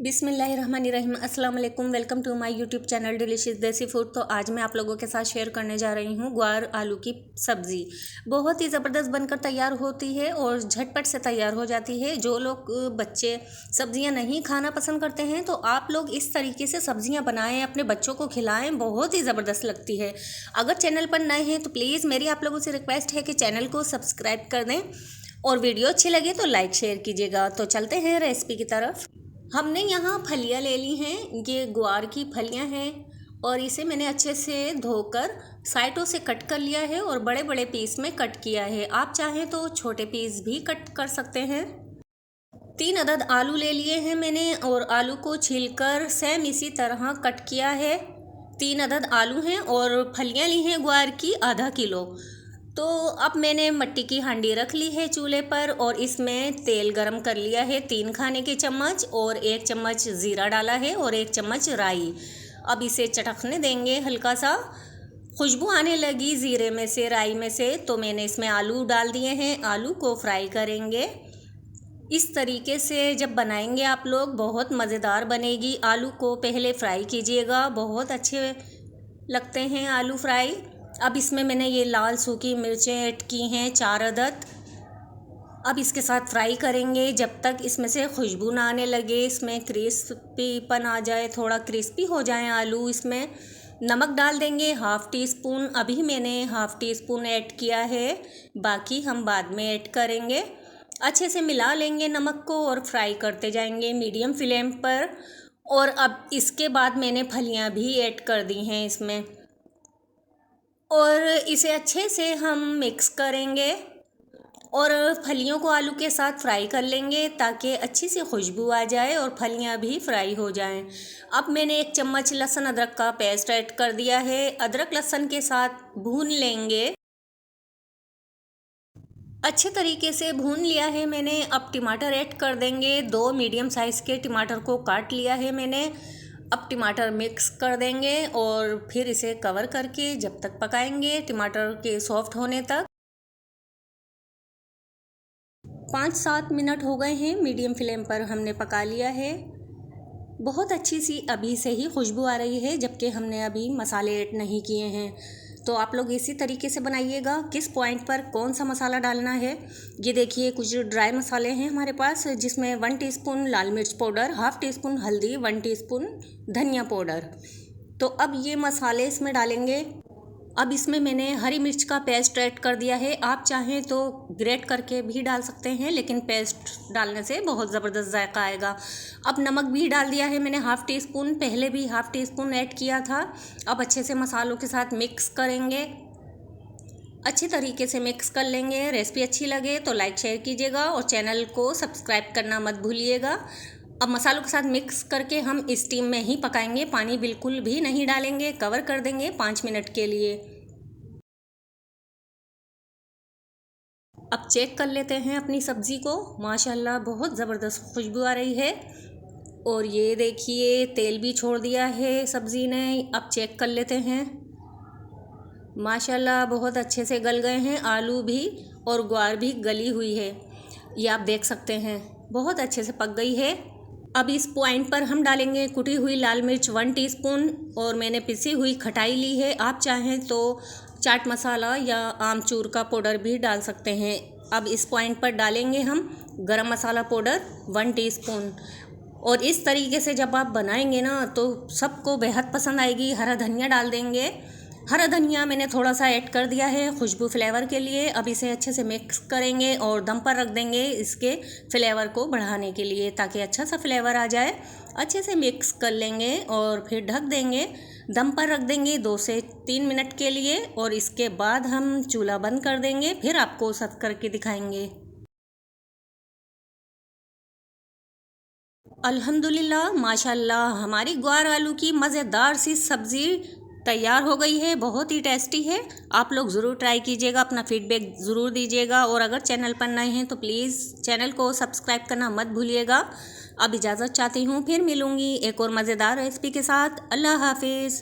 बिस्मिल्लाहिर्रहमानिर्रहीम अस्सलाम वालेकुम। Welcome to my YouTube channel delicious desi food. तो आज मैं आप लोगों के साथ शेयर करने जा रही हूँ ग्वार आलू की सब्ज़ी। बहुत ही ज़बरदस्त बनकर तैयार होती है और झटपट से तैयार हो जाती है। जो लोग बच्चे सब्ज़ियाँ नहीं खाना पसंद करते हैं तो आप लोग इस तरीके से सब्ज़ियाँ बनाएं, अपने बच्चों को खिलाएँ, बहुत ही ज़बरदस्त लगती है। अगर चैनल पर नए हैं तो प्लीज़ मेरी आप लोगों से रिक्वेस्ट है कि चैनल को सब्सक्राइब कर दें और वीडियो अच्छी लगे तो लाइक शेयर कीजिएगा। तो चलते हैं रेसिपी की तरफ। हमने यहाँ फलियाँ ले ली हैं, ये ग्वार की फलियाँ हैं और इसे मैंने अच्छे से धोकर साइडों से कट कर लिया है और बड़े बड़े पीस में कट किया है। आप चाहें तो छोटे पीस भी कट कर सकते हैं। 3 अदद आलू ले लिए हैं मैंने और आलू को छीलकर सेम इसी तरह कट किया है। 3 अदद आलू हैं और फलियाँ ली हैं ग्वार की आधा किलो। तो अब मैंने मिट्टी की हांडी रख ली है चूल्हे पर और इसमें तेल गरम कर लिया है 3 खाने के चम्मच और 1 चम्मच ज़ीरा डाला है और 1 चम्मच राई। अब इसे चटकने देंगे, हल्का सा खुशबू आने लगी ज़ीरे में से, राई में से, तो मैंने इसमें आलू डाल दिए हैं। आलू को फ्राई करेंगे। इस तरीके से जब बनाएंगे आप लोग बहुत मज़ेदार बनेगी। आलू को पहले फ्राई कीजिएगा, बहुत अच्छे लगते हैं आलू फ्राई। अब इसमें मैंने ये लाल सूखी मिर्चें ऐड की हैं 4 अदद। अब इसके साथ फ्राई करेंगे जब तक इसमें से खुशबू ना आने लगे, इसमें क्रिस्पीपन आ जाए, थोड़ा क्रिस्पी हो जाए आलू। इसमें नमक डाल देंगे 1/2 टी स्पून। अभी मैंने 1/2 टी स्पून ऐड किया है, बाकी हम बाद में ऐड करेंगे। अच्छे से मिला लेंगे नमक को और फ्राई करते जाएंगे मीडियम फ्लेम पर। और अब इसके बाद मैंने फलियां भी ऐड कर दी हैं इसमें और इसे अच्छे से हम मिक्स करेंगे और फलियों को आलू के साथ फ्राई कर लेंगे ताकि अच्छी सी खुशबू आ जाए और फलियां भी फ्राई हो जाएं। अब मैंने 1 चम्मच लहसुन अदरक का पेस्ट ऐड कर दिया है। अदरक लहसुन के साथ भून लेंगे, अच्छे तरीके से भून लिया है मैंने। अब टमाटर ऐड कर देंगे। 2 मीडियम साइज़ के टमाटर को काट लिया है मैंने। अब टमाटर मिक्स कर देंगे और फिर इसे कवर करके जब तक पकाएंगे टमाटर के सॉफ्ट होने तक। 5-7 मिनट हो गए हैं, मीडियम फ्लेम पर हमने पका लिया है। बहुत अच्छी सी अभी से ही खुशबू आ रही है, जबकि हमने अभी मसाले ऐड नहीं किए हैं। तो आप लोग इसी तरीके से बनाइएगा। किस पॉइंट पर कौन सा मसाला डालना है, ये देखिए। कुछ ड्राई मसाले हैं हमारे पास, जिसमें 1 टीस्पून लाल मिर्च पाउडर, 1/2 टीस्पून हल्दी, 1 टीस्पून धनिया पाउडर। तो अब ये मसाले इसमें डालेंगे। अब इसमें मैंने हरी मिर्च का पेस्ट ऐड कर दिया है। आप चाहें तो ग्रेट करके भी डाल सकते हैं, लेकिन पेस्ट डालने से बहुत ज़बरदस्त जायका आएगा। अब नमक भी डाल दिया है मैंने 1/2 टीस्पून, पहले भी 1/2 टीस्पून ऐड किया था। अब अच्छे से मसालों के साथ मिक्स करेंगे, अच्छी तरीके से मिक्स कर लेंगे। रेसिपी अच्छी लगे तो लाइक शेयर कीजिएगा और चैनल को सब्सक्राइब करना मत भूलिएगा। अब मसालों के साथ मिक्स करके हम स्टीम में ही पकाएंगे, पानी बिल्कुल भी नहीं डालेंगे। कवर कर देंगे 5 मिनट के लिए। अब चेक कर लेते हैं अपनी सब्ज़ी को। माशाल्लाह बहुत ज़बरदस्त खुशबू आ रही है और ये देखिए तेल भी छोड़ दिया है सब्ज़ी ने। अब चेक कर लेते हैं। माशाल्लाह बहुत अच्छे से गल गए हैं आलू भी और ग्वार भी गली हुई है, ये आप देख सकते हैं, बहुत अच्छे से पक गई है। अब इस पॉइंट पर हम डालेंगे कुटी हुई लाल मिर्च 1 टीस्पून और मैंने पिसी हुई खटाई ली है। आप चाहें तो चाट मसाला या आमचूर का पाउडर भी डाल सकते हैं। अब इस पॉइंट पर डालेंगे हम गरम मसाला पाउडर 1 टीस्पून। और इस तरीके से जब आप बनाएंगे ना तो सबको बेहद पसंद आएगी। हरा धनिया डाल देंगे। हरा धनिया मैंने थोड़ा सा ऐड कर दिया है खुशबू फ्लेवर के लिए। अब इसे अच्छे से मिक्स करेंगे और दम पर रख देंगे इसके फ्लेवर को बढ़ाने के लिए, ताकि अच्छा सा फ्लेवर आ जाए। अच्छे से मिक्स कर लेंगे और फिर ढक देंगे, दम पर रख देंगे 2 से 3 मिनट के लिए और इसके बाद हम चूल्हा बंद कर देंगे। फिर आपको सर्व करके दिखाएंगे। अल्हम्दुलिल्लाह माशाल्लाह हमारी ग्वार आलू की मज़ेदार सी सब्ज़ी तैयार हो गई है, बहुत ही टेस्टी है। आप लोग ज़रूर ट्राई कीजिएगा, अपना फीडबैक ज़रूर दीजिएगा और अगर चैनल पर नए हैं तो प्लीज़ चैनल को सब्सक्राइब करना मत भूलिएगा। अब इजाज़त चाहती हूँ, फिर मिलूँगी एक और मज़ेदार रेसिपी के साथ। अल्लाह हाफिज़।